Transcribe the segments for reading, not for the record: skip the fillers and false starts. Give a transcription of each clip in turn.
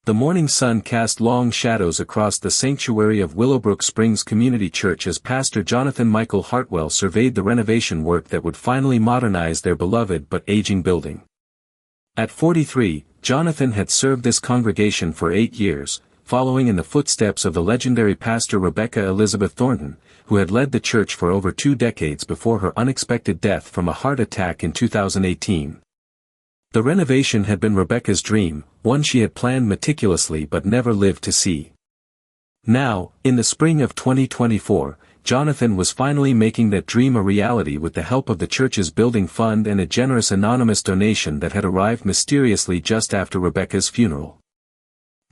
The morning sun cast long shadows across the sanctuary of Willowbrook Springs Community Church as Pastor Jonathan Michael Hartwell surveyed the renovation work that would finally modernize their beloved but aging building. At 43, Jonathan had served this congregation for 8 years, following in the footsteps of the legendary Pastor Rebecca Elizabeth Thornton, who had led the church for over 2 decades before her unexpected death from a heart attack in 2018. The renovation had been Rebecca's dream, one she had planned meticulously but never lived to see. Now, in the spring of 2024, Jonathan was finally making that dream a reality with the help of the church's building fund and a generous anonymous donation that had arrived mysteriously just after Rebecca's funeral.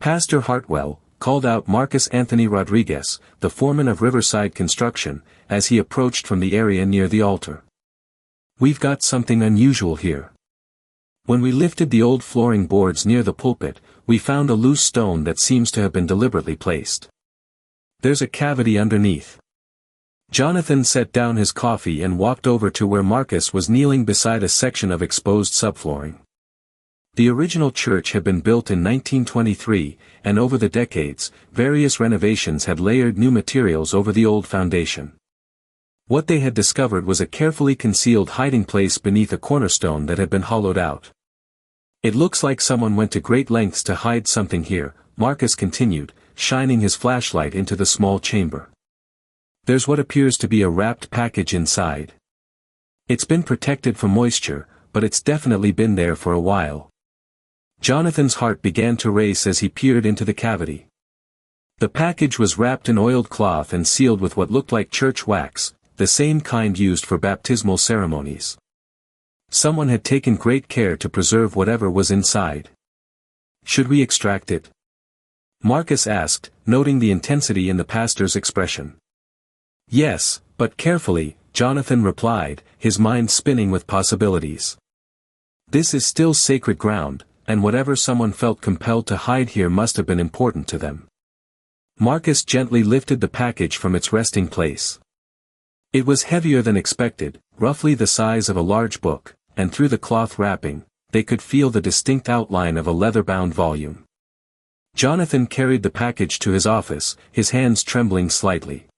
Pastor Hartwell called out Marcus Anthony Rodriguez, the foreman of Riverside Construction, as he approached from the area near the altar. "We've got something unusual here. When we lifted the old flooring boards near the pulpit, we found a loose stone that seems to have been deliberately placed. There's a cavity underneath." Jonathan set down his coffee and walked over to where Marcus was kneeling beside a section of exposed subflooring. The original church had been built in 1923, and over the decades, various renovations had layered new materials over the old foundation. What they had discovered was a carefully concealed hiding place beneath a cornerstone that had been hollowed out. "It looks like someone went to great lengths to hide something here," Marcus continued, shining his flashlight into the small chamber. "There's what appears to be a wrapped package inside. It's been protected from moisture, but it's definitely been there for a while." Jonathan's heart began to race as he peered into the cavity. The package was wrapped in oiled cloth and sealed with what looked like church wax, the same kind used for baptismal ceremonies. Someone had taken great care to preserve whatever was inside. "Should we extract it?" Marcus asked, noting the intensity in the pastor's expression. "Yes, but carefully," Jonathan replied, his mind spinning with possibilities. "This is still sacred ground, and whatever someone felt compelled to hide here must have been important to them." Marcus gently lifted the package from its resting place. It was heavier than expected, roughly the size of a large book, and through the cloth wrapping, they could feel the distinct outline of a leather-bound volume. Jonathan carried the package to his office, his hands trembling slightly.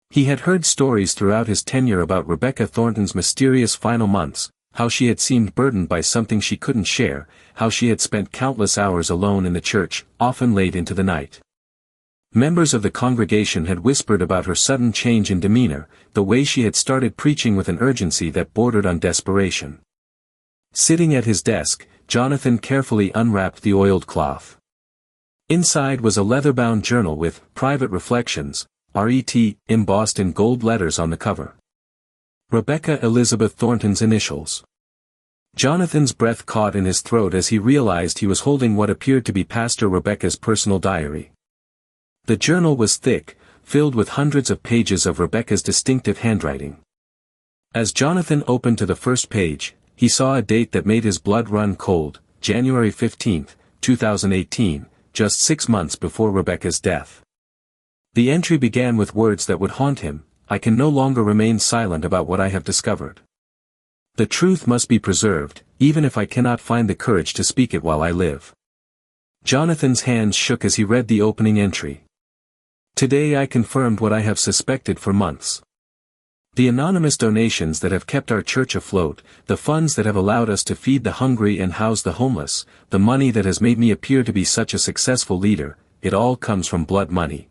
He had heard stories throughout his tenure about Rebecca Thornton's mysterious final months, how she had seemed burdened by something she couldn't share, how she had spent countless hours alone in the church, often late into the night. Members of the congregation had whispered about her sudden change in demeanor, the way she had started preaching with an urgency that bordered on desperation. Sitting at his desk, Jonathan carefully unwrapped the oiled cloth. Inside was a leather-bound journal with "Private Reflections," RET, embossed in gold letters on the cover. Rebecca Elizabeth Thornton's initials. Jonathan's breath caught in his throat as he realized he was holding what appeared to be Pastor Rebecca's personal diary. The journal was thick, filled with hundreds of pages of Rebecca's distinctive handwriting. As Jonathan opened to the first page, he saw a date that made his blood run cold, January 15, 2018, just 6 months before Rebecca's death. The entry began with words that would haunt him: "I can no longer remain silent about what I have discovered. The truth must be preserved, even if I cannot find the courage to speak it while I live." Jonathan's hands shook as he read the opening entry. "Today I confirmed what I have suspected for months. The anonymous donations that have kept our church afloat, the funds that have allowed us to feed the hungry and house the homeless, the money that has made me appear to be such a successful leader, it all comes from blood money.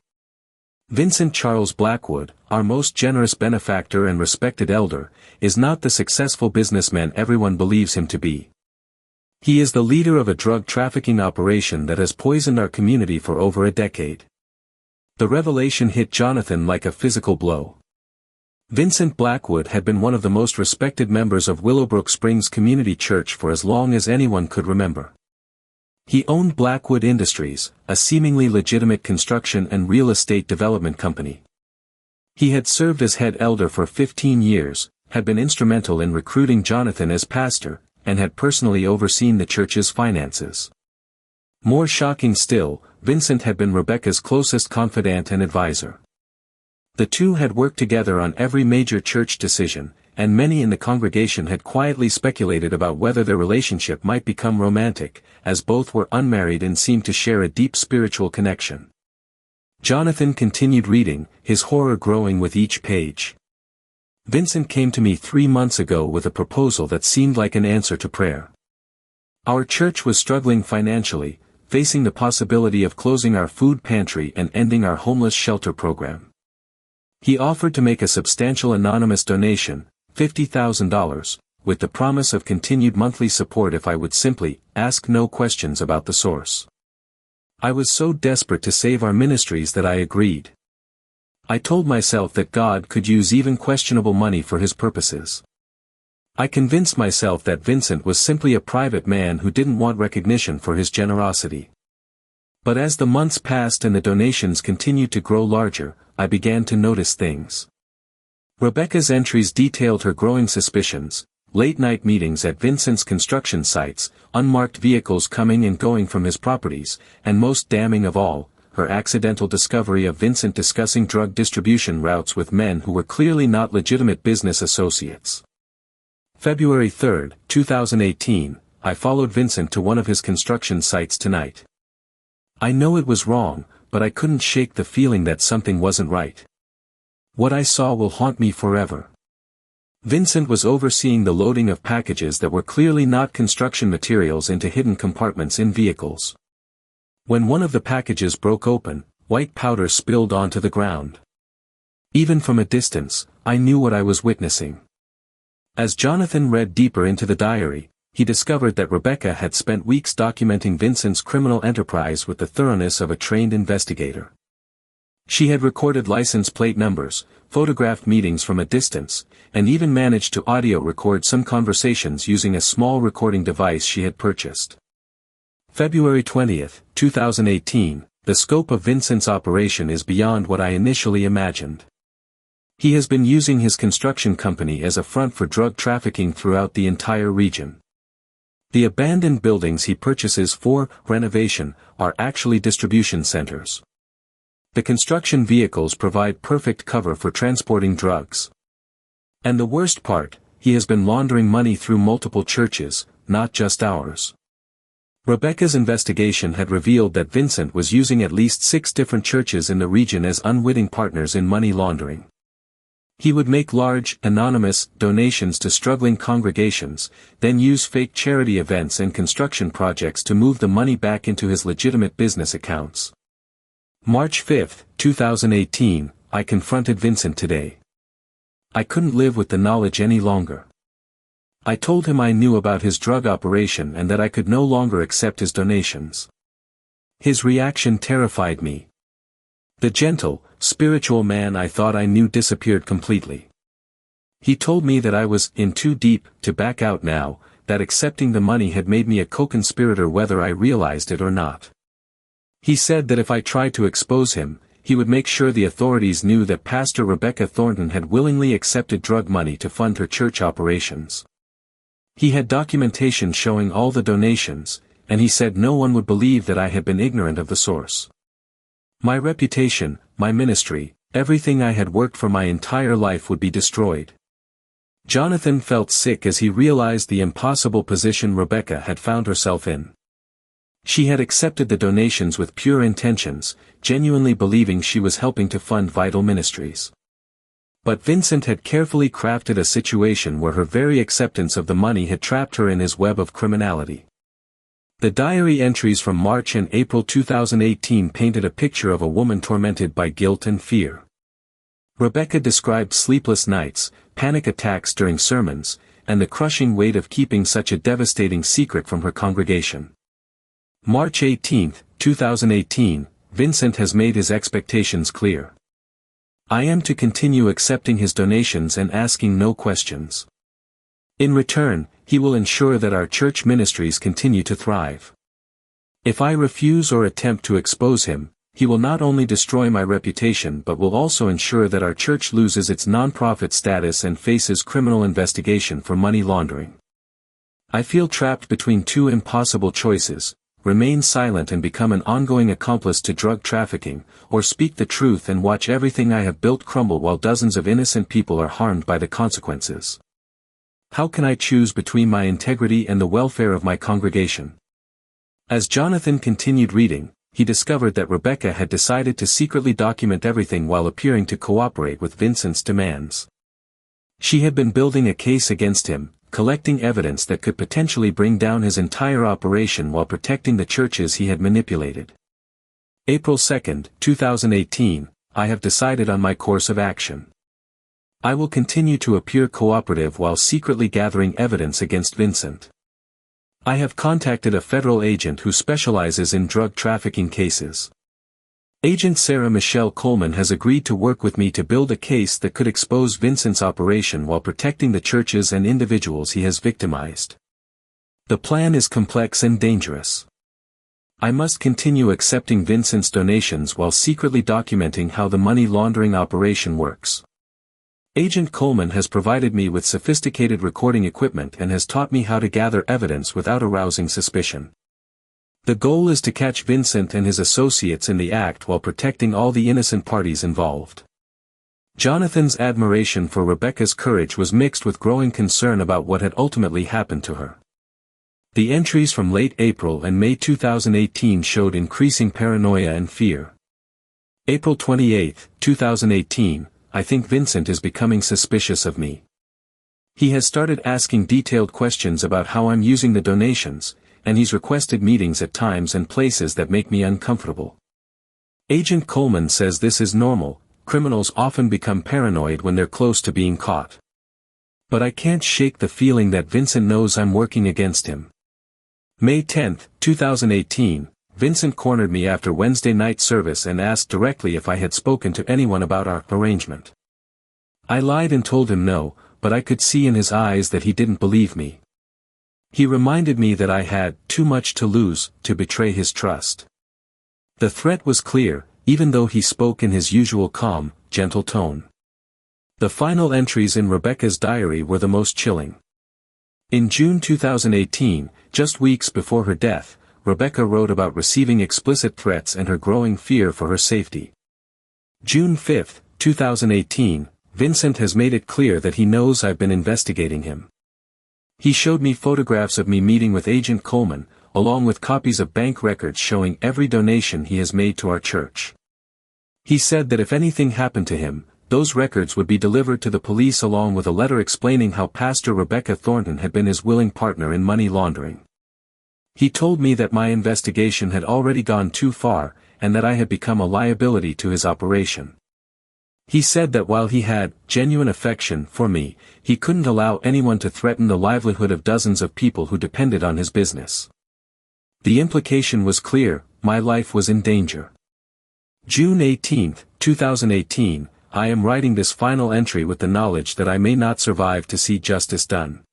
Vincent Charles Blackwood, our most generous benefactor and respected elder, is not the successful businessman everyone believes him to be. He is the leader of a drug trafficking operation that has poisoned our community for over a decade." The revelation hit Jonathan like a physical blow. Vincent Blackwood had been one of the most respected members of Willowbrook Springs Community Church for as long as anyone could remember. He owned Blackwood Industries, a seemingly legitimate construction and real estate development company. He had served as head elder for 15 years, had been instrumental in recruiting Jonathan as pastor, and had personally overseen the church's finances. More shocking still, Vincent had been Rebecca's closest confidant and advisor. The two had worked together on every major church decision, and many in the congregation had quietly speculated about whether their relationship might become romantic, as both were unmarried and seemed to share a deep spiritual connection. Jonathan continued reading, his horror growing with each page. Vincent came to me 3 months ago with a proposal that seemed like an answer to prayer. Our church was struggling financially, facing the possibility of closing our food pantry and ending our homeless shelter program. He offered to make a substantial anonymous donation, $50,000, with the promise of continued monthly support if I would simply ask no questions about the source. I was so desperate to save our ministries that I agreed. I told myself that God could use even questionable money for his purposes. I convinced myself that Vincent was simply a private man who didn't want recognition for his generosity. But as the months passed and the donations continued to grow larger, I began to notice things. Rebecca's entries detailed her growing suspicions: late-night meetings at Vincent's construction sites, unmarked vehicles coming and going from his properties, and most damning of all, her accidental discovery of Vincent discussing drug distribution routes with men who were clearly not legitimate business associates. February 3, 2018, I followed Vincent to one of his construction sites tonight. I know it was wrong, but I couldn't shake the feeling that something wasn't right. What I saw will haunt me forever. Vincent was overseeing the loading of packages that were clearly not construction materials into hidden compartments in vehicles. When one of the packages broke open, white powder spilled onto the ground. Even from a distance, I knew what I was witnessing. As Jonathan read deeper into the diary, he discovered that Rebecca had spent weeks documenting Vincent's criminal enterprise with the thoroughness of a trained investigator. She had recorded license plate numbers, photographed meetings from a distance, and even managed to audio record some conversations using a small recording device she had purchased. February 20, 2018, the scope of Vincent's operation is beyond what I initially imagined. He has been using his construction company as a front for drug trafficking throughout the entire region. The abandoned buildings he purchases for renovation are actually distribution centers. The construction vehicles provide perfect cover for transporting drugs. And the worst part, he has been laundering money through multiple churches, not just ours. Rebecca's investigation had revealed that Vincent was using at least 6 different churches in the region as unwitting partners in money laundering. He would make large, anonymous donations to struggling congregations, then use fake charity events and construction projects to move the money back into his legitimate business accounts. March 5, 2018, I confronted Vincent today. I couldn't live with the knowledge any longer. I told him I knew about his drug operation and that I could no longer accept his donations. His reaction terrified me. The gentle, spiritual man I thought I knew disappeared completely. He told me that I was in too deep to back out now, that accepting the money had made me a co-conspirator whether I realized it or not. He said that if I tried to expose him, he would make sure the authorities knew that Pastor Rebecca Thornton had willingly accepted drug money to fund her church operations. He had documentation showing all the donations, and he said no one would believe that I had been ignorant of the source. My reputation, my ministry, everything I had worked for my entire life would be destroyed. Jonathan felt sick as he realized the impossible position Rebecca had found herself in. She had accepted the donations with pure intentions, genuinely believing she was helping to fund vital ministries. But Vincent had carefully crafted a situation where her very acceptance of the money had trapped her in his web of criminality. The diary entries from March and April 2018 painted a picture of a woman tormented by guilt and fear. Rebecca described sleepless nights, panic attacks during sermons, and the crushing weight of keeping such a devastating secret from her congregation. March 18, 2018, Vincent has made his expectations clear. I am to continue accepting his donations and asking no questions. In return, he will ensure that our church ministries continue to thrive. If I refuse or attempt to expose him, he will not only destroy my reputation but will also ensure that our church loses its nonprofit status and faces criminal investigation for money laundering. I feel trapped between 2 impossible choices: remain silent and become an ongoing accomplice to drug trafficking, or speak the truth and watch everything I have built crumble while dozens of innocent people are harmed by the consequences. How can I choose between my integrity and the welfare of my congregation? As Jonathan continued reading, he discovered that Rebecca had decided to secretly document everything while appearing to cooperate with Vincent's demands. She had been building a case against him, collecting evidence that could potentially bring down his entire operation while protecting the churches he had manipulated. April 2, 2018, I have decided on my course of action. I will continue to appear cooperative while secretly gathering evidence against Vincent. I have contacted a federal agent who specializes in drug trafficking cases. Agent Sarah Michelle Coleman has agreed to work with me to build a case that could expose Vincent's operation while protecting the churches and individuals he has victimized. The plan is complex and dangerous. I must continue accepting Vincent's donations while secretly documenting how the money laundering operation works. Agent Coleman has provided me with sophisticated recording equipment and has taught me how to gather evidence without arousing suspicion. The goal is to catch Vincent and his associates in the act while protecting all the innocent parties involved. Jonathan's admiration for Rebecca's courage was mixed with growing concern about what had ultimately happened to her. The entries from late April and May 2018 showed increasing paranoia and fear. April 28, 2018, I think Vincent is becoming suspicious of me. He has started asking detailed questions about how I'm using the donations, and he's requested meetings at times and places that make me uncomfortable. Agent Coleman says this is normal, criminals often become paranoid when they're close to being caught. But I can't shake the feeling that Vincent knows I'm working against him. May 10, 2018, Vincent cornered me after Wednesday night service and asked directly if I had spoken to anyone about our arrangement. I lied and told him no, but I could see in his eyes that he didn't believe me. He reminded me that I had too much to lose to betray his trust. The threat was clear, even though he spoke in his usual calm, gentle tone. The final entries in Rebecca's diary were the most chilling. In June 2018, just weeks before her death, Rebecca wrote about receiving explicit threats and her growing fear for her safety. June 5, 2018, Vincent has made it clear that he knows I've been investigating him. He showed me photographs of me meeting with Agent Coleman, along with copies of bank records showing every donation he has made to our church. He said that if anything happened to him, those records would be delivered to the police along with a letter explaining how Pastor Rebecca Thornton had been his willing partner in money laundering. He told me that my investigation had already gone too far, and that I had become a liability to his operation. He said that while he had genuine affection for me, he couldn't allow anyone to threaten the livelihood of dozens of people who depended on his business. The implication was clear, my life was in danger. June 18, 2018, I am writing this final entry with the knowledge that I may not survive to see justice done.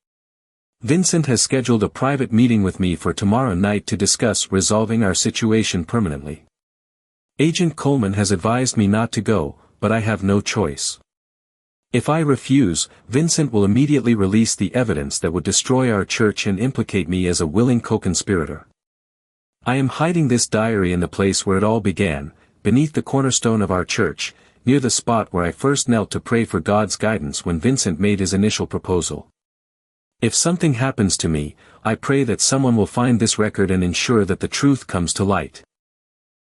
Vincent has scheduled a private meeting with me for tomorrow night to discuss resolving our situation permanently. Agent Coleman has advised me not to go, but I have no choice. If I refuse, Vincent will immediately release the evidence that would destroy our church and implicate me as a willing co-conspirator. I am hiding this diary in the place where it all began, beneath the cornerstone of our church, near the spot where I first knelt to pray for God's guidance when Vincent made his initial proposal. If something happens to me, I pray that someone will find this record and ensure that the truth comes to light.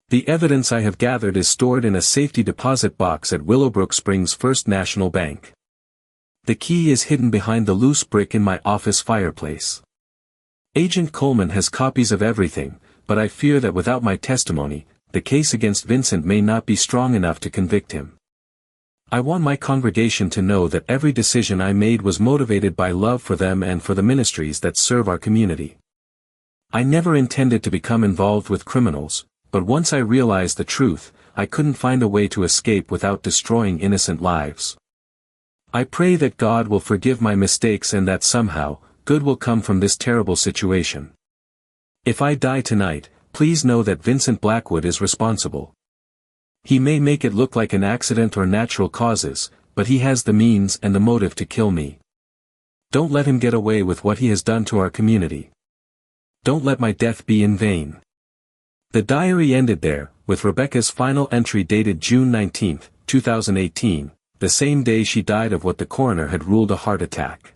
The evidence I have gathered is stored in a safety deposit box at Willowbrook Springs First National Bank. The key is hidden behind the loose brick in my office fireplace. Agent Coleman has copies of everything, but I fear that without my testimony, the case against Vincent may not be strong enough to convict him. I want my congregation to know that every decision I made was motivated by love for them and for the ministries that serve our community. I never intended to become involved with criminals, but once I realized the truth, I couldn't find a way to escape without destroying innocent lives. I pray that God will forgive my mistakes and that somehow, good will come from this terrible situation. If I die tonight, please know that Vincent Blackwood is responsible. He may make it look like an accident or natural causes, but he has the means and the motive to kill me. Don't let him get away with what he has done to our community. Don't let my death be in vain. The diary ended there, with Rebecca's final entry dated June 19, 2018, the same day she died of what the coroner had ruled a heart attack.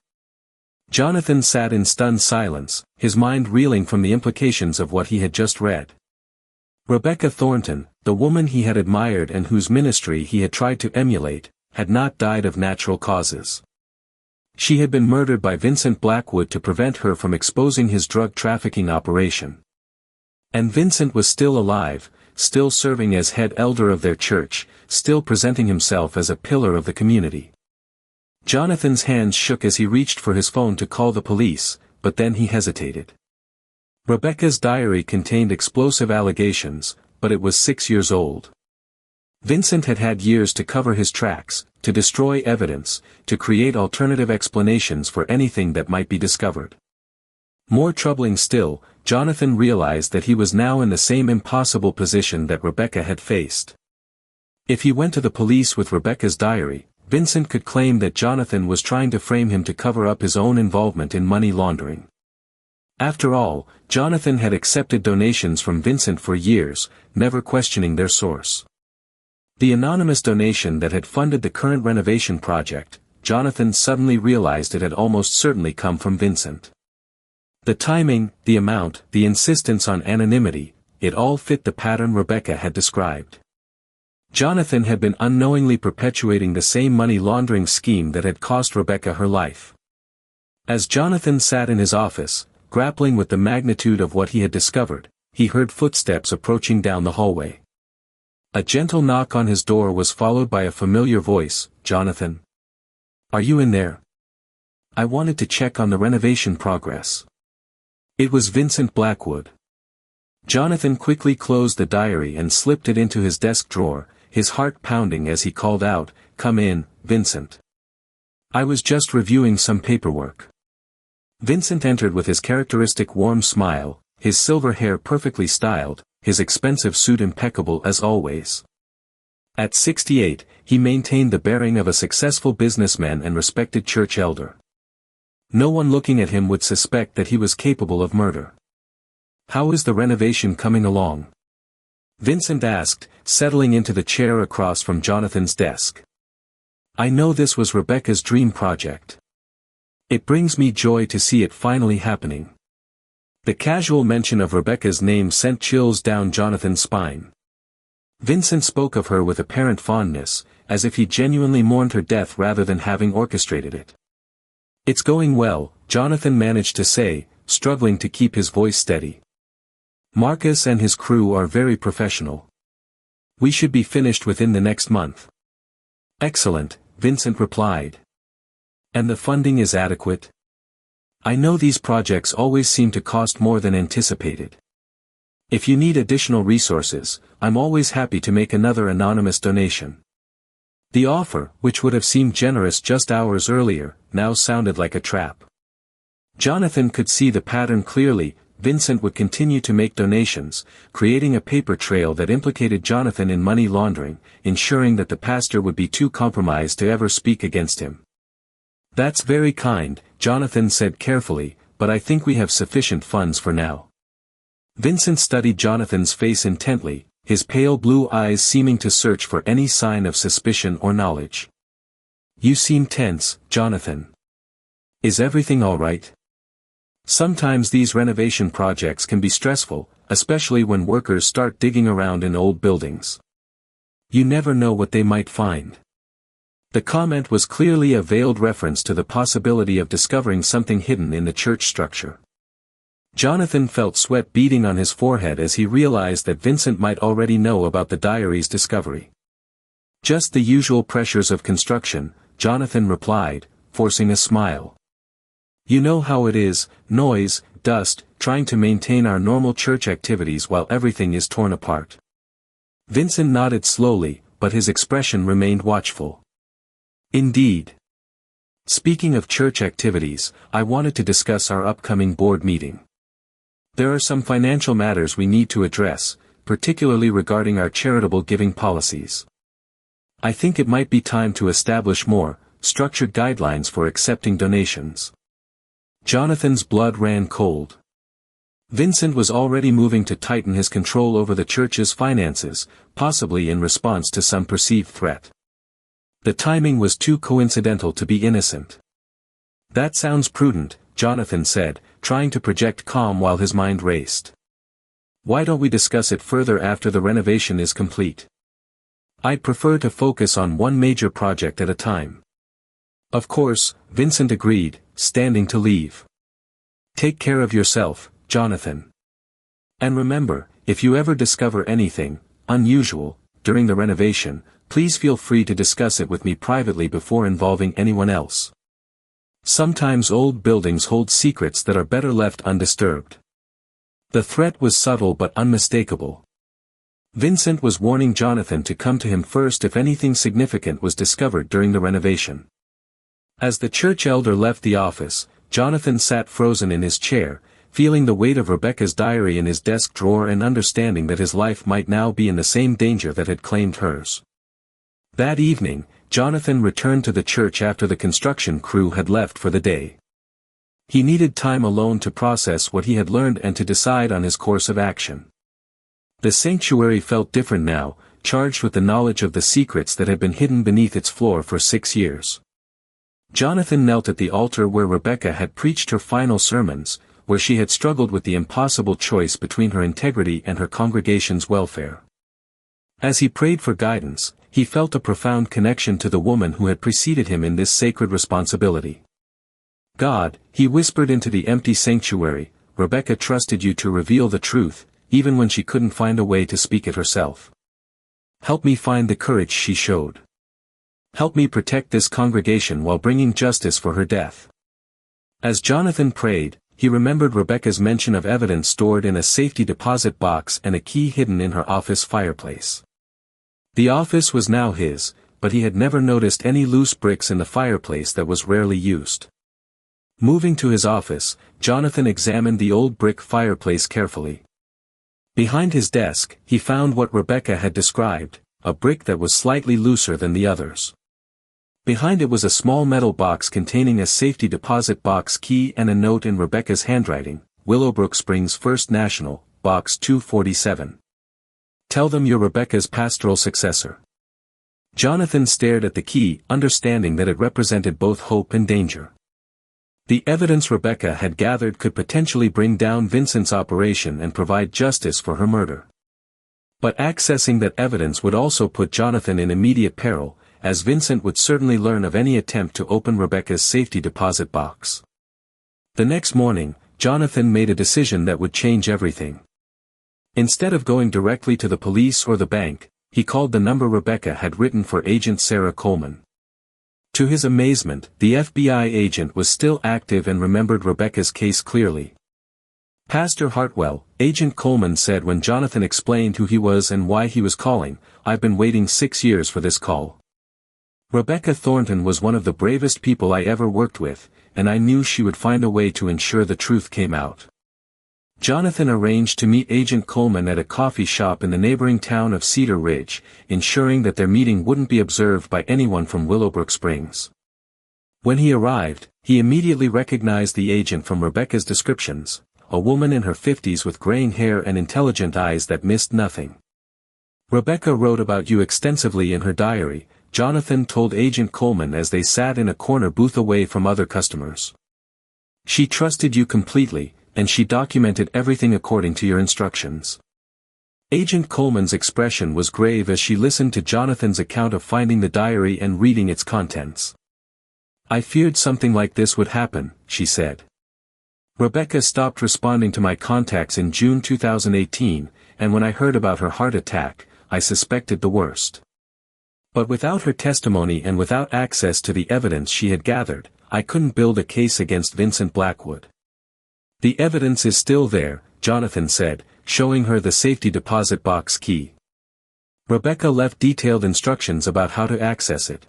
Jonathan sat in stunned silence, his mind reeling from the implications of what he had just read. Rebecca Thornton, the woman he had admired and whose ministry he had tried to emulate, had not died of natural causes. She had been murdered by Vincent Blackwood to prevent her from exposing his drug trafficking operation. And Vincent was still alive, still serving as head elder of their church, still presenting himself as a pillar of the community. Jonathan's hands shook as he reached for his phone to call the police, but then he hesitated. Rebecca's diary contained explosive allegations, but it was 6 years old. Vincent had had years to cover his tracks, to destroy evidence, to create alternative explanations for anything that might be discovered. More troubling still, Jonathan realized that he was now in the same impossible position that Rebecca had faced. If he went to the police with Rebecca's diary, Vincent could claim that Jonathan was trying to frame him to cover up his own involvement in money laundering. After all, Jonathan had accepted donations from Vincent for years, never questioning their source. The anonymous donation that had funded the current renovation project, Jonathan suddenly realized it had almost certainly come from Vincent. The timing, the amount, the insistence on anonymity, it all fit the pattern Rebecca had described. Jonathan had been unknowingly perpetuating the same money laundering scheme that had cost Rebecca her life. As Jonathan sat in his office, grappling with the magnitude of what he had discovered, he heard footsteps approaching down the hallway. A gentle knock on his door was followed by a familiar voice, "Jonathan? Are you in there? I wanted to check on the renovation progress." It was Vincent Blackwood. Jonathan quickly closed the diary and slipped it into his desk drawer, his heart pounding as he called out, "Come in, Vincent. I was just reviewing some paperwork." Vincent entered with his characteristic warm smile, his silver hair perfectly styled, his expensive suit impeccable as always. At 68, he maintained the bearing of a successful businessman and respected church elder. No one looking at him would suspect that he was capable of murder. "How is the renovation coming along?" Vincent asked, settling into the chair across from Jonathan's desk. "I know this was Rebecca's dream project. It brings me joy to see it finally happening." The casual mention of Rebecca's name sent chills down Jonathan's spine. Vincent spoke of her with apparent fondness, as if he genuinely mourned her death rather than having orchestrated it. "It's going well," Jonathan managed to say, struggling to keep his voice steady. "Marcus and his crew are very professional. We should be finished within the next month." "Excellent," Vincent replied. "And the funding is adequate? I know these projects always seem to cost more than anticipated. If you need additional resources, I'm always happy to make another anonymous donation." The offer, which would have seemed generous just hours earlier, now sounded like a trap. Jonathan could see the pattern clearly. Vincent would continue to make donations, creating a paper trail that implicated Jonathan in money laundering, ensuring that the pastor would be too compromised to ever speak against him. "That's very kind," Jonathan said carefully, "but I think we have sufficient funds for now." Vincent studied Jonathan's face intently, his pale blue eyes seeming to search for any sign of suspicion or knowledge. "You seem tense, Jonathan. Is everything all right?" Sometimes these renovation projects can be stressful, especially when workers start digging around in old buildings. You never know what they might find. The comment was clearly a veiled reference to the possibility of discovering something hidden in the church structure. Jonathan felt sweat beading on his forehead as he realized that Vincent might already know about the diary's discovery. "Just the usual pressures of construction," Jonathan replied, forcing a smile. "You know how it is, noise, dust, trying to maintain our normal church activities while everything is torn apart." Vincent nodded slowly, but his expression remained watchful. "Indeed. Speaking of church activities, I wanted to discuss our upcoming board meeting. There are some financial matters we need to address, particularly regarding our charitable giving policies. I think it might be time to establish more structured guidelines for accepting donations." Jonathan's blood ran cold. Vincent was already moving to tighten his control over the church's finances, possibly in response to some perceived threat. The timing was too coincidental to be innocent. "That sounds prudent," Jonathan said, trying to project calm while his mind raced. "Why don't we discuss it further after the renovation is complete? I'd prefer to focus on one major project at a time." "Of course," Vincent agreed, standing to leave. "Take care of yourself, Jonathan. And remember, if you ever discover anything unusual during the renovation, please feel free to discuss it with me privately before involving anyone else. Sometimes old buildings hold secrets that are better left undisturbed." The threat was subtle but unmistakable. Vincent was warning Jonathan to come to him first if anything significant was discovered during the renovation. As the church elder left the office, Jonathan sat frozen in his chair, feeling the weight of Rebecca's diary in his desk drawer and understanding that his life might now be in the same danger that had claimed hers. That evening, Jonathan returned to the church after the construction crew had left for the day. He needed time alone to process what he had learned and to decide on his course of action. The sanctuary felt different now, charged with the knowledge of the secrets that had been hidden beneath its floor for 6 years. Jonathan knelt at the altar where Rebecca had preached her final sermons, where she had struggled with the impossible choice between her integrity and her congregation's welfare. As he prayed for guidance, he felt a profound connection to the woman who had preceded him in this sacred responsibility. "God," he whispered into the empty sanctuary, "Rebecca trusted you to reveal the truth, even when she couldn't find a way to speak it herself. Help me find the courage she showed. Help me protect this congregation while bringing justice for her death." As Jonathan prayed, he remembered Rebecca's mention of evidence stored in a safety deposit box and a key hidden in her office fireplace. The office was now his, but he had never noticed any loose bricks in the fireplace that was rarely used. Moving to his office, Jonathan examined the old brick fireplace carefully. Behind his desk, he found what Rebecca had described, a brick that was slightly looser than the others. Behind it was a small metal box containing a safety deposit box key and a note in Rebecca's handwriting, "Willowbrook Springs First National, Box 247. Tell them you're Rebecca's pastoral successor." Jonathan stared at the key, understanding that it represented both hope and danger. The evidence Rebecca had gathered could potentially bring down Vincent's operation and provide justice for her murder. But accessing that evidence would also put Jonathan in immediate peril, as Vincent would certainly learn of any attempt to open Rebecca's safety deposit box. The next morning, Jonathan made a decision that would change everything. Instead of going directly to the police or the bank, he called the number Rebecca had written for Agent Sarah Coleman. To his amazement, the FBI agent was still active and remembered Rebecca's case clearly. "Pastor Hartwell," Agent Coleman said when Jonathan explained who he was and why he was calling, "I've been waiting 6 years for this call. Rebecca Thornton was one of the bravest people I ever worked with, and I knew she would find a way to ensure the truth came out." Jonathan arranged to meet Agent Coleman at a coffee shop in the neighboring town of Cedar Ridge, ensuring that their meeting wouldn't be observed by anyone from Willowbrook Springs. When he arrived, he immediately recognized the agent from Rebecca's descriptions, a woman in her 50s with graying hair and intelligent eyes that missed nothing. "Rebecca wrote about you extensively in her diary," Jonathan told Agent Coleman as they sat in a corner booth away from other customers. "She trusted you completely, and she documented everything according to your instructions." Agent Coleman's expression was grave as she listened to Jonathan's account of finding the diary and reading its contents. "I feared something like this would happen," she said. "Rebecca stopped responding to my contacts in June 2018, and when I heard about her heart attack, I suspected the worst. But without her testimony and without access to the evidence she had gathered, I couldn't build a case against Vincent Blackwood." "The evidence is still there," Jonathan said, showing her the safety deposit box key. "Rebecca left detailed instructions about how to access it."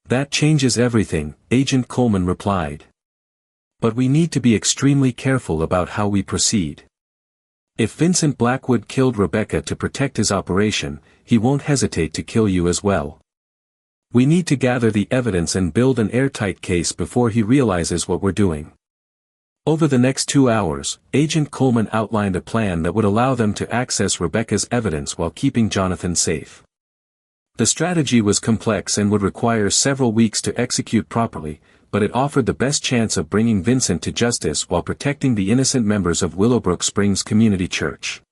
"That changes everything," Agent Coleman replied. "But we need to be extremely careful about how we proceed. If Vincent Blackwood killed Rebecca to protect his operation, he won't hesitate to kill you as well. We need to gather the evidence and build an airtight case before he realizes what we're doing." Over the next 2 hours, Agent Coleman outlined a plan that would allow them to access Rebecca's evidence while keeping Jonathan safe. The strategy was complex and would require several weeks to execute properly, but it offered the best chance of bringing Vincent to justice while protecting the innocent members of Willowbrook Springs Community Church.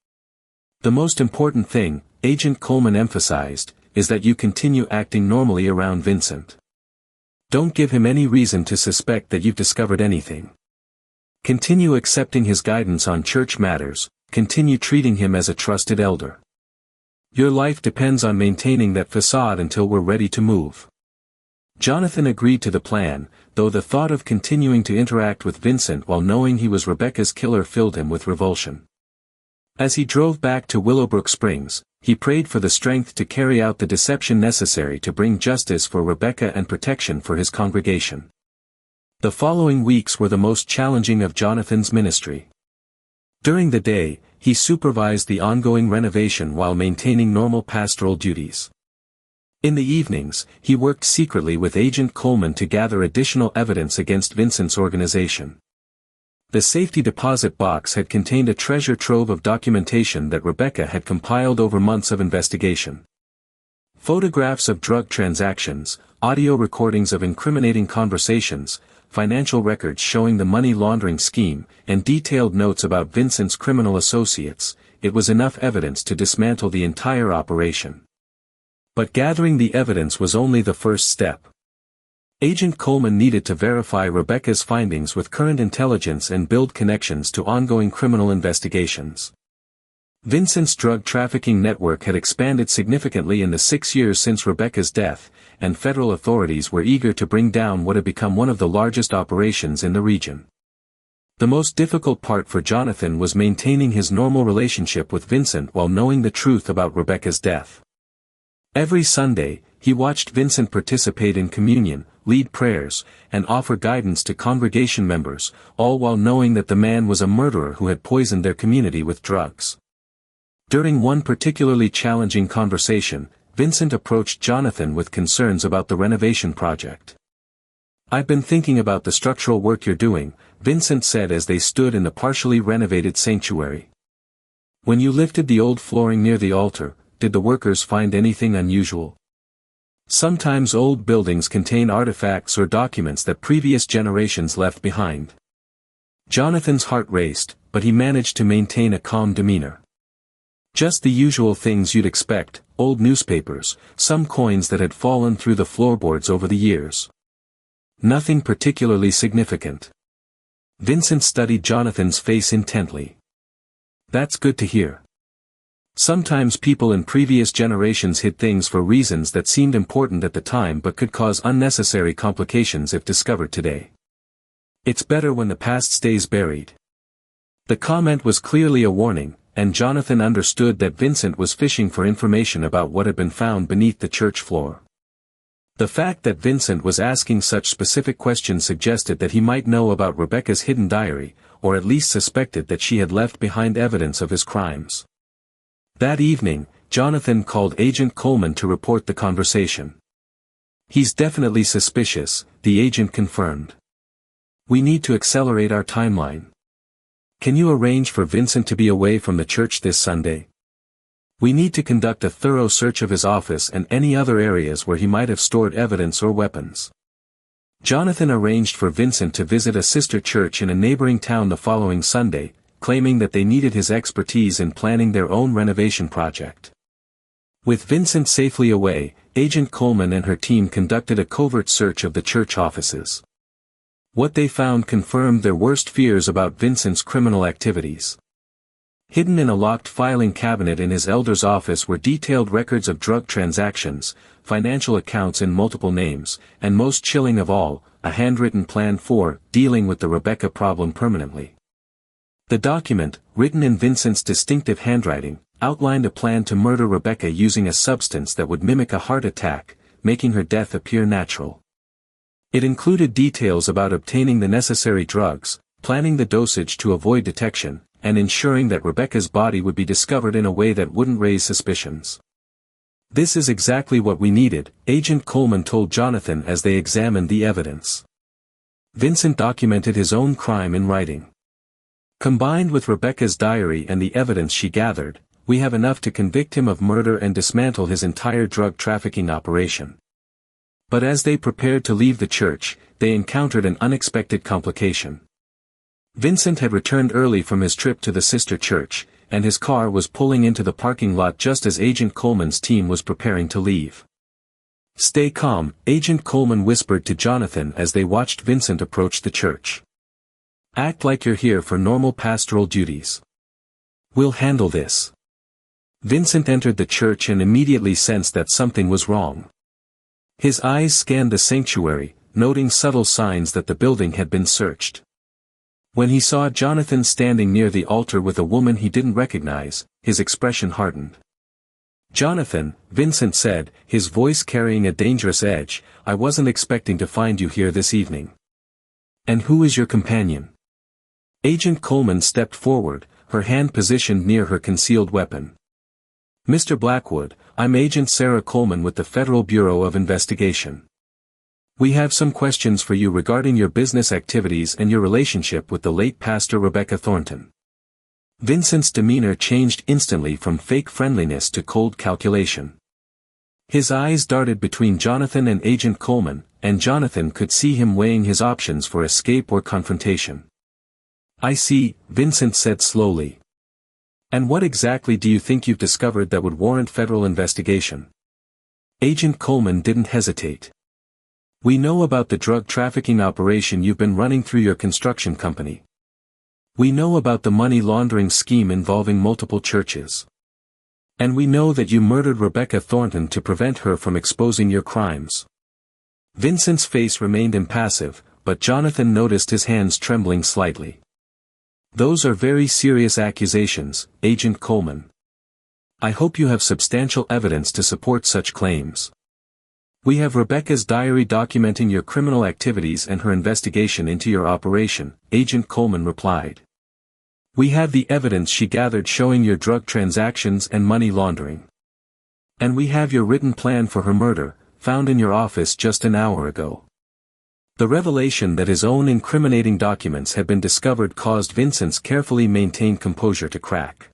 The most important thing, Agent Coleman emphasized, is that you continue acting normally around Vincent. Don't give him any reason to suspect that you've discovered anything. Continue accepting his guidance on church matters, continue treating him as a trusted elder. Your life depends on maintaining that facade until we're ready to move. Jonathan agreed to the plan, though the thought of continuing to interact with Vincent while knowing he was Rebecca's killer filled him with revulsion. As he drove back to Willowbrook Springs, he prayed for the strength to carry out the deception necessary to bring justice for Rebecca and protection for his congregation. The following weeks were the most challenging of Jonathan's ministry. During the day, he supervised the ongoing renovation while maintaining normal pastoral duties. In the evenings, he worked secretly with Agent Coleman to gather additional evidence against Vincent's organization. The safety deposit box had contained a treasure trove of documentation that Rebecca had compiled over months of investigation. Photographs of drug transactions, audio recordings of incriminating conversations, financial records showing the money laundering scheme, and detailed notes about Vincent's criminal associates, it was enough evidence to dismantle the entire operation. But gathering the evidence was only the first step. Agent Coleman needed to verify Rebecca's findings with current intelligence and build connections to ongoing criminal investigations. Vincent's drug trafficking network had expanded significantly in the 6 years since Rebecca's death, and federal authorities were eager to bring down what had become one of the largest operations in the region. The most difficult part for Jonathan was maintaining his normal relationship with Vincent while knowing the truth about Rebecca's death. Every Sunday, he watched Vincent participate in communion, lead prayers, and offer guidance to congregation members, all while knowing that the man was a murderer who had poisoned their community with drugs. During one particularly challenging conversation, Vincent approached Jonathan with concerns about the renovation project. "I've been thinking about the structural work you're doing," Vincent said as they stood in the partially renovated sanctuary. "When you lifted the old flooring near the altar, did the workers find anything unusual? Sometimes old buildings contain artifacts or documents that previous generations left behind." Jonathan's heart raced, but he managed to maintain a calm demeanor. "Just the usual things you'd expect, old newspapers, some coins that had fallen through the floorboards over the years. Nothing particularly significant." Vincent studied Jonathan's face intently. "That's good to hear. Sometimes people in previous generations hid things for reasons that seemed important at the time but could cause unnecessary complications if discovered today. It's better when the past stays buried." The comment was clearly a warning, and Jonathan understood that Vincent was fishing for information about what had been found beneath the church floor. The fact that Vincent was asking such specific questions suggested that he might know about Rebecca's hidden diary, or at least suspected that she had left behind evidence of his crimes. That evening, Jonathan called Agent Coleman to report the conversation. "He's definitely suspicious," the agent confirmed. "We need to accelerate our timeline. Can you arrange for Vincent to be away from the church this Sunday? We need to conduct a thorough search of his office and any other areas where he might have stored evidence or weapons." Jonathan arranged for Vincent to visit a sister church in a neighboring town the following Sunday, claiming that they needed his expertise in planning their own renovation project. With Vincent safely away, Agent Coleman and her team conducted a covert search of the church offices. What they found confirmed their worst fears about Vincent's criminal activities. Hidden in a locked filing cabinet in his elder's office were detailed records of drug transactions, financial accounts in multiple names, and most chilling of all, a handwritten plan for dealing with the Rebecca problem permanently. The document, written in Vincent's distinctive handwriting, outlined a plan to murder Rebecca using a substance that would mimic a heart attack, making her death appear natural. It included details about obtaining the necessary drugs, planning the dosage to avoid detection, and ensuring that Rebecca's body would be discovered in a way that wouldn't raise suspicions. "This is exactly what we needed," Agent Coleman told Jonathan as they examined the evidence. Vincent documented his own crime in writing. "Combined with Rebecca's diary and the evidence she gathered, we have enough to convict him of murder and dismantle his entire drug trafficking operation." But as they prepared to leave the church, they encountered an unexpected complication. Vincent had returned early from his trip to the sister church, and his car was pulling into the parking lot just as Agent Coleman's team was preparing to leave. "Stay calm," Agent Coleman whispered to Jonathan as they watched Vincent approach the church. "Act like you're here for normal pastoral duties. We'll handle this." Vincent entered the church and immediately sensed that something was wrong. His eyes scanned the sanctuary, noting subtle signs that the building had been searched. When he saw Jonathan standing near the altar with a woman he didn't recognize, his expression hardened. "Jonathan," Vincent said, his voice carrying a dangerous edge, "I wasn't expecting to find you here this evening. And who is your companion?" Agent Coleman stepped forward, her hand positioned near her concealed weapon. "Mr. Blackwood, I'm Agent Sarah Coleman with the Federal Bureau of Investigation. We have some questions for you regarding your business activities and your relationship with the late Pastor Rebecca Thornton." Vincent's demeanor changed instantly from fake friendliness to cold calculation. His eyes darted between Jonathan and Agent Coleman, and Jonathan could see him weighing his options for escape or confrontation. "I see," Vincent said slowly. "And what exactly do you think you've discovered that would warrant federal investigation?" Agent Coleman didn't hesitate. "We know about the drug trafficking operation you've been running through your construction company. We know about the money laundering scheme involving multiple churches. And we know that you murdered Rebecca Thornton to prevent her from exposing your crimes." Vincent's face remained impassive, but Jonathan noticed his hands trembling slightly. "Those are very serious accusations, Agent Coleman. I hope you have substantial evidence to support such claims." "We have Rebecca's diary documenting your criminal activities and her investigation into your operation," Agent Coleman replied. "We have the evidence she gathered showing your drug transactions and money laundering. And we have your written plan for her murder, found in your office just an hour ago." The revelation that his own incriminating documents had been discovered caused Vincent's carefully maintained composure to crack.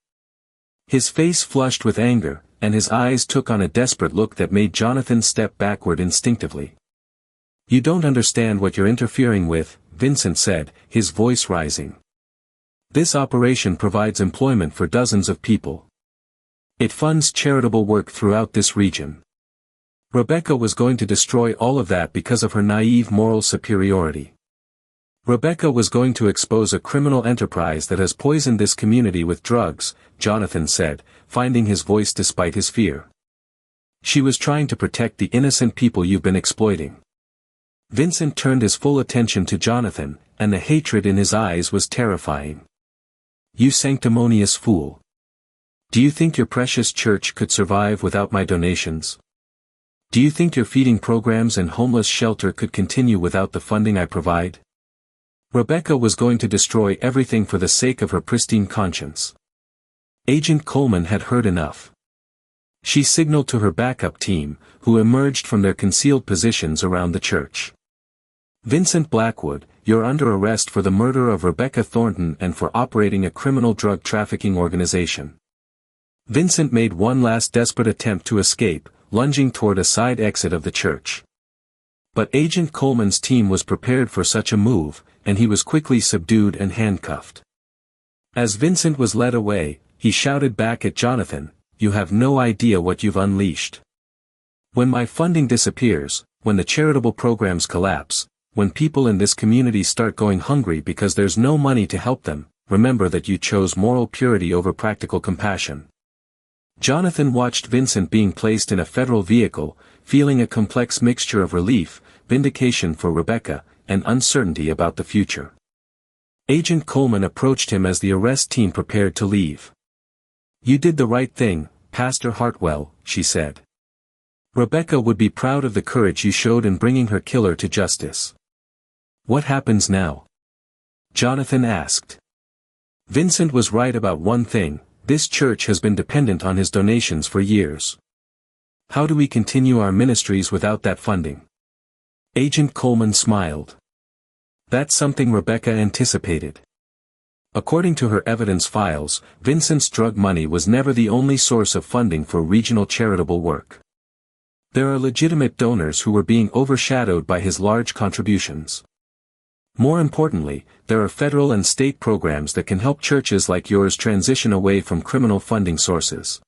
His face flushed with anger, and his eyes took on a desperate look that made Jonathan step backward instinctively. "You don't understand what you're interfering with," Vincent said, his voice rising. "This operation provides employment for dozens of people. It funds charitable work throughout this region. Rebecca was going to destroy all of that because of her naive moral superiority. Rebecca was going to expose a criminal enterprise that has poisoned this community with drugs," Jonathan said, finding his voice despite his fear. "She was trying to protect the innocent people you've been exploiting." Vincent turned his full attention to Jonathan, and the hatred in his eyes was terrifying. "You sanctimonious fool. Do you think your precious church could survive without my donations? Do you think your feeding programs and homeless shelter could continue without the funding I provide? Rebecca was going to destroy everything for the sake of her pristine conscience." Agent Coleman had heard enough. She signaled to her backup team, who emerged from their concealed positions around the church. "Vincent Blackwood, you're under arrest for the murder of Rebecca Thornton and for operating a criminal drug trafficking organization." Vincent made one last desperate attempt to escape, lunging toward a side exit of the church. But Agent Coleman's team was prepared for such a move, and he was quickly subdued and handcuffed. As Vincent was led away, he shouted back at Jonathan, "You have no idea what you've unleashed. When my funding disappears, when the charitable programs collapse, when people in this community start going hungry because there's no money to help them, remember that you chose moral purity over practical compassion." Jonathan watched Vincent being placed in a federal vehicle, feeling a complex mixture of relief, vindication for Rebecca, and uncertainty about the future. Agent Coleman approached him as the arrest team prepared to leave. "You did the right thing, Pastor Hartwell," she said. "Rebecca would be proud of the courage you showed in bringing her killer to justice." "What happens now?" Jonathan asked. Vincent was right about one thing: this church has been dependent on his donations for years. How do we continue our ministries without that funding? Agent Coleman smiled. That's something Rebecca anticipated. According to her evidence files, Vincent's drug money was never the only source of funding for regional charitable work. There are legitimate donors who were being overshadowed by his large contributions. More importantly, there are federal and state programs that can help churches like yours transition away from criminal funding sources.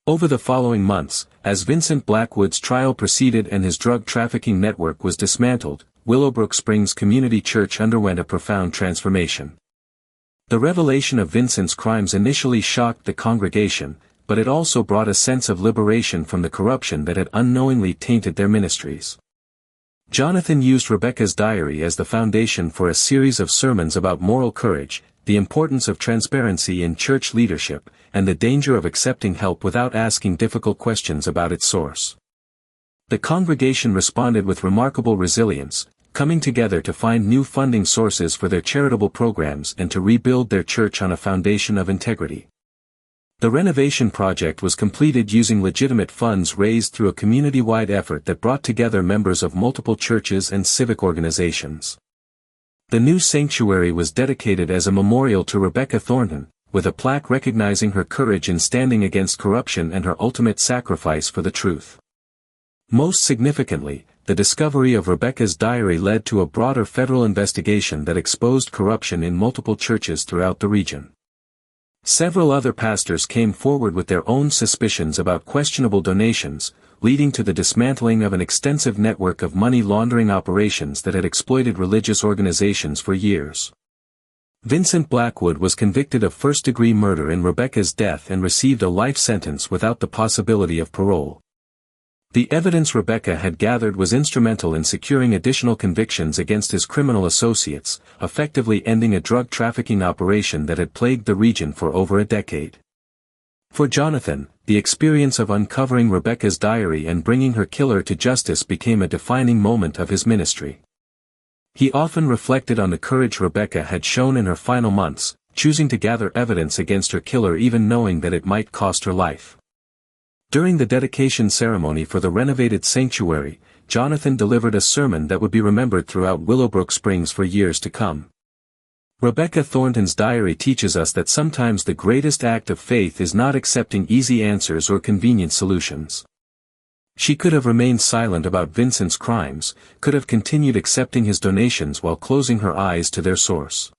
Over the following months, as Vincent Blackwood's trial proceeded and his drug trafficking network was dismantled, Willowbrook Springs Community Church underwent a profound transformation. The revelation of Vincent's crimes initially shocked the congregation, but it also brought a sense of liberation from the corruption that had unknowingly tainted their ministries. Jonathan used Rebecca's diary as the foundation for a series of sermons about moral courage, the importance of transparency in church leadership, and the danger of accepting help without asking difficult questions about its source. The congregation responded with remarkable resilience, coming together to find new funding sources for their charitable programs and to rebuild their church on a foundation of integrity. The renovation project was completed using legitimate funds raised through a community-wide effort that brought together members of multiple churches and civic organizations. The new sanctuary was dedicated as a memorial to Rebecca Thornton, with a plaque recognizing her courage in standing against corruption and her ultimate sacrifice for the truth. Most significantly, the discovery of Rebecca's diary led to a broader federal investigation that exposed corruption in multiple churches throughout the region. Several other pastors came forward with their own suspicions about questionable donations, leading to the dismantling of an extensive network of money laundering operations that had exploited religious organizations for years. Vincent Blackwood was convicted of first-degree murder in Rebecca's death and received a life sentence without the possibility of parole. The evidence Rebecca had gathered was instrumental in securing additional convictions against his criminal associates, effectively ending a drug trafficking operation that had plagued the region for over a decade. For Jonathan, the experience of uncovering Rebecca's diary and bringing her killer to justice became a defining moment of his ministry. He often reflected on the courage Rebecca had shown in her final months, choosing to gather evidence against her killer even knowing that it might cost her life. During the dedication ceremony for the renovated sanctuary, Jonathan delivered a sermon that would be remembered throughout Willowbrook Springs for years to come. Rebecca Thornton's diary teaches us that sometimes the greatest act of faith is not accepting easy answers or convenient solutions. She could have remained silent about Vincent's crimes, could have continued accepting his donations while closing her eyes to their source.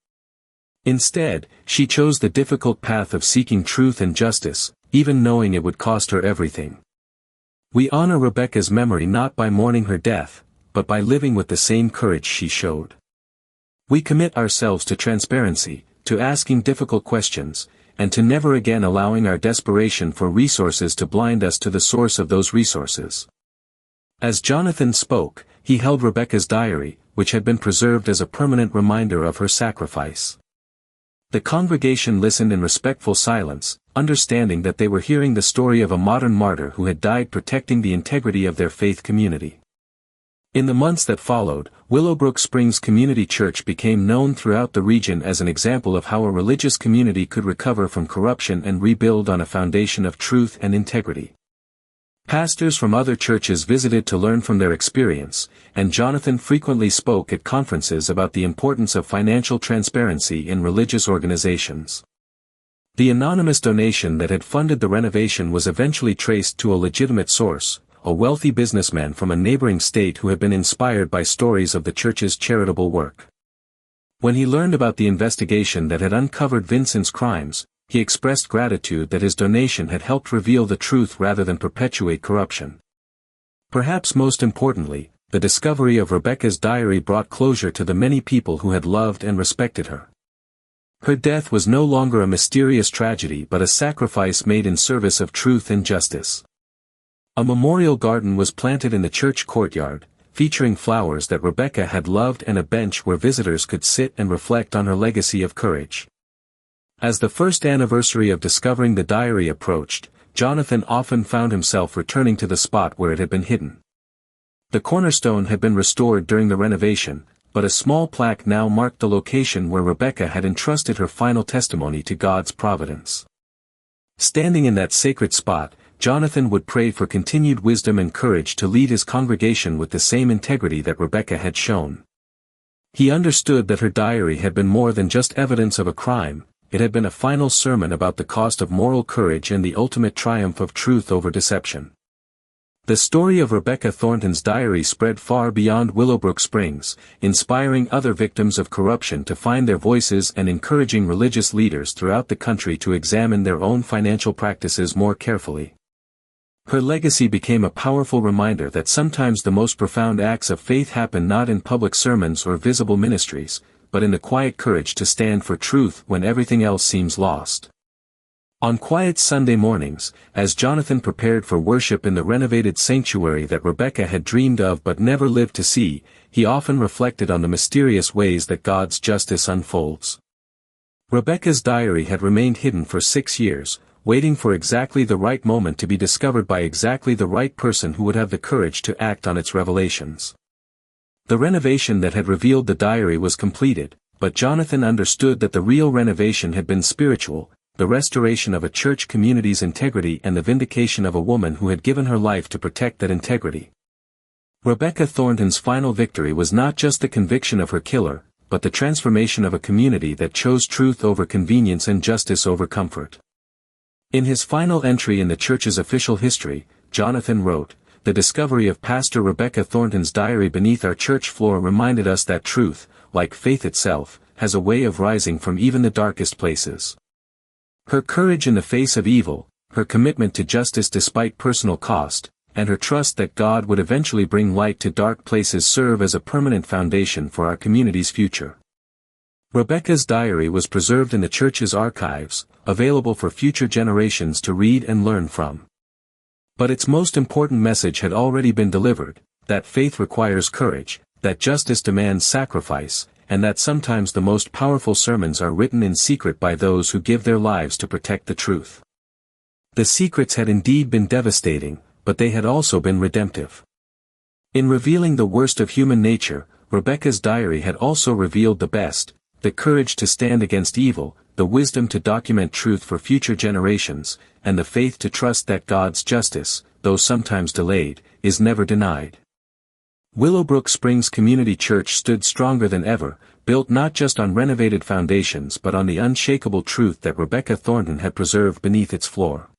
Instead, she chose the difficult path of seeking truth and justice, even knowing it would cost her everything. We honor Rebecca's memory not by mourning her death, but by living with the same courage she showed. We commit ourselves to transparency, to asking difficult questions, and to never again allowing our desperation for resources to blind us to the source of those resources. As Jonathan spoke, he held Rebecca's diary, which had been preserved as a permanent reminder of her sacrifice. The congregation listened in respectful silence, understanding that they were hearing the story of a modern martyr who had died protecting the integrity of their faith community. In the months that followed, Willowbrook Springs Community Church became known throughout the region as an example of how a religious community could recover from corruption and rebuild on a foundation of truth and integrity. Pastors from other churches visited to learn from their experience, and Jonathan frequently spoke at conferences about the importance of financial transparency in religious organizations. The anonymous donation that had funded the renovation was eventually traced to a legitimate source, a wealthy businessman from a neighboring state who had been inspired by stories of the church's charitable work. When he learned about the investigation that had uncovered Vincent's crimes, he expressed gratitude that his donation had helped reveal the truth rather than perpetuate corruption. Perhaps most importantly, the discovery of Rebecca's diary brought closure to the many people who had loved and respected her. Her death was no longer a mysterious tragedy but a sacrifice made in service of truth and justice. A memorial garden was planted in the church courtyard, featuring flowers that Rebecca had loved and a bench where visitors could sit and reflect on her legacy of courage. As the first anniversary of discovering the diary approached, Jonathan often found himself returning to the spot where it had been hidden. The cornerstone had been restored during the renovation, but a small plaque now marked the location where Rebecca had entrusted her final testimony to God's providence. Standing in that sacred spot, Jonathan would pray for continued wisdom and courage to lead his congregation with the same integrity that Rebecca had shown. He understood that her diary had been more than just evidence of a crime. It had been a final sermon about the cost of moral courage and the ultimate triumph of truth over deception. The story of Rebecca Thornton's diary spread far beyond Willowbrook Springs, inspiring other victims of corruption to find their voices and encouraging religious leaders throughout the country to examine their own financial practices more carefully. Her legacy became a powerful reminder that sometimes the most profound acts of faith happen not in public sermons or visible ministries, but in the quiet courage to stand for truth when everything else seems lost. On quiet Sunday mornings, as Jonathan prepared for worship in the renovated sanctuary that Rebecca had dreamed of but never lived to see, he often reflected on the mysterious ways that God's justice unfolds. Rebecca's diary had remained hidden for 6 years, waiting for exactly the right moment to be discovered by exactly the right person who would have the courage to act on its revelations. The renovation that had revealed the diary was completed, but Jonathan understood that the real renovation had been spiritual, the restoration of a church community's integrity and the vindication of a woman who had given her life to protect that integrity. Rebecca Thornton's final victory was not just the conviction of her killer, but the transformation of a community that chose truth over convenience and justice over comfort. In his final entry in the church's official history, Jonathan wrote, "The discovery of Pastor Rebecca Thornton's diary beneath our church floor reminded us that truth, like faith itself, has a way of rising from even the darkest places. Her courage in the face of evil, her commitment to justice despite personal cost, and her trust that God would eventually bring light to dark places serve as a permanent foundation for our community's future." Rebecca's diary was preserved in the church's archives, available for future generations to read and learn from. But its most important message had already been delivered, that faith requires courage, that justice demands sacrifice, and that sometimes the most powerful sermons are written in secret by those who give their lives to protect the truth. The secrets had indeed been devastating, but they had also been redemptive. In revealing the worst of human nature, Rebecca's diary had also revealed the best, the courage to stand against evil, the wisdom to document truth for future generations, and the faith to trust that God's justice, though sometimes delayed, is never denied. Willowbrook Springs Community Church stood stronger than ever, built not just on renovated foundations but on the unshakable truth that Rebecca Thornton had preserved beneath its floor.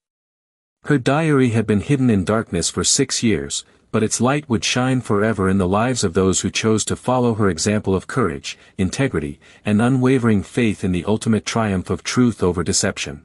Her diary had been hidden in darkness for 6 years, but its light would shine forever in the lives of those who chose to follow her example of courage, integrity, and unwavering faith in the ultimate triumph of truth over deception.